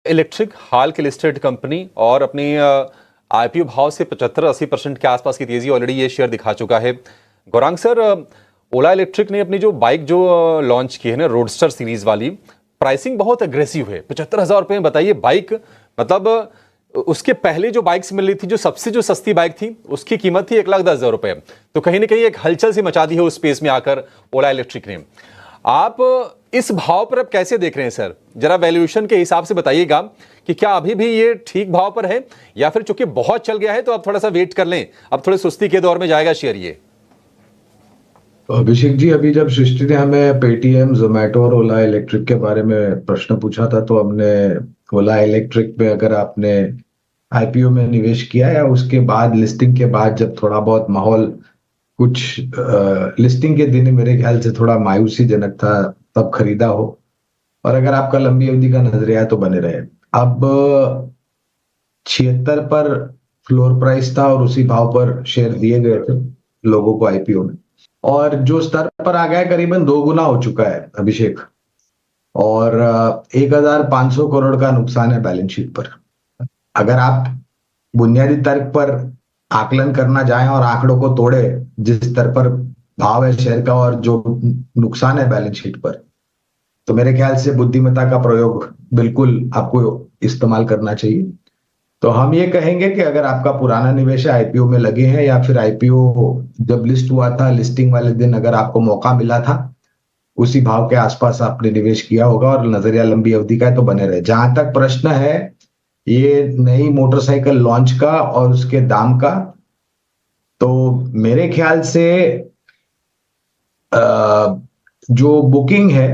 Electric हाल की listed company और अपनी आईपीओ भाव से 75-80% के आसपास की तेजी ऑलरेडी ये शेयर दिखा चुका है। गौरांग सर, ओला इलेक्ट्रिक ने अपनी जो बाइक जो लॉन्च की है ना, रोडस्टर सीरीज वाली, प्राइसिंग बहुत अग्रेसिव है। 75,000 रुपये में बताइए बाइक, मतलब उसके पहले जो बाइक्स मिल रही थी, जो सबसे जो सस्ती बाइक थी, उसकी कीमत थी 1,10,000 रुपये। तो कहीं ना कहीं एक हलचल सी मचा दी है उस स्पेस में आकर ओला इलेक्ट्रिक ने। आप इस भाव पर अब कैसे देख रहे हैं सर? जरा वैल्यूएशन के हिसाब से बताइएगा कि क्या अभी भी ये ठीक भाव पर है, या फिर चूंकि बहुत चल गया है तो आप थोड़ा सा वेट कर लें, अब थोड़े सुस्ती के दौर में जाएगा शेयर ये? अभिषेक जी, अभी जब सृष्टि ने हमें पेटीएम, जोमेटो और ओला इलेक्ट्रिक के बारे में प्रश्न पूछा था, तो हमने ओला इलेक्ट्रिक पे अगर आपने आईपीओ में निवेश किया या उसके बाद लिस्टिंग के बाद जब थोड़ा बहुत माहौल कुछ लिस्टिंग के दिन मेरे ख्याल से थोड़ा मायूसीजनक था, तब खरीदा हो, और अगर आपका लंबी अवधि का नजरिया है तो बने रहे। अब 76 पर फ्लोर प्राइस था और उसी भाव पर शेयर दिए गए थे लोगों को आईपीओ में, और जो स्तर पर आ गया है करीबन 2 गुना हो चुका है अभिषेक, और 1,500 करोड़ का नुकसान है बैलेंस शीट पर। अगर आप बुनियादी तर्क पर आकलन करना जाएं और आंकड़ों को तोड़े, जिस स्तर पर भाव है शेयर का और जो नुकसान है बैलेंस शीट पर, तो मेरे ख्याल से बुद्धिमत्ता का प्रयोग बिल्कुल आपको इस्तेमाल करना चाहिए। तो हम ये कहेंगे कि अगर आपका पुराना निवेश है, आईपीओ में लगे हैं, या फिर आईपीओ जब लिस्ट हुआ था, लिस्टिंग वाले दिन अगर आपको मौका मिला था, उसी भाव के आसपास आपने निवेश किया होगा और नजरिया लंबी अवधि का है तो बने रहे। जहां तक प्रश्न है ये नई मोटरसाइकिल लॉन्च का और उसके दाम का, तो मेरे ख्याल से जो बुकिंग है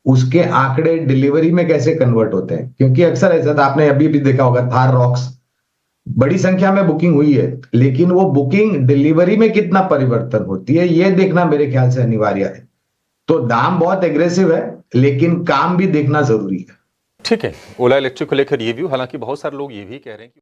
उसके आंकड़े डिलीवरी में कैसे कन्वर्ट होते हैं, क्योंकि अक्सर ऐसा था, आपने अभी भी देखा होगा, थार रॉक्स बड़ी संख्या में बुकिंग हुई है, लेकिन वो बुकिंग डिलीवरी में कितना परिवर्तन होती है ये देखना मेरे ख्याल से अनिवार्य है। तो दाम बहुत एग्रेसिव है, लेकिन काम भी देखना जरूरी है। ठीक है, ओला इलेक्ट्रिक को लेकर ये व्यू। हालांकि बहुत सारे लोग ये भी कह रहे हैं कि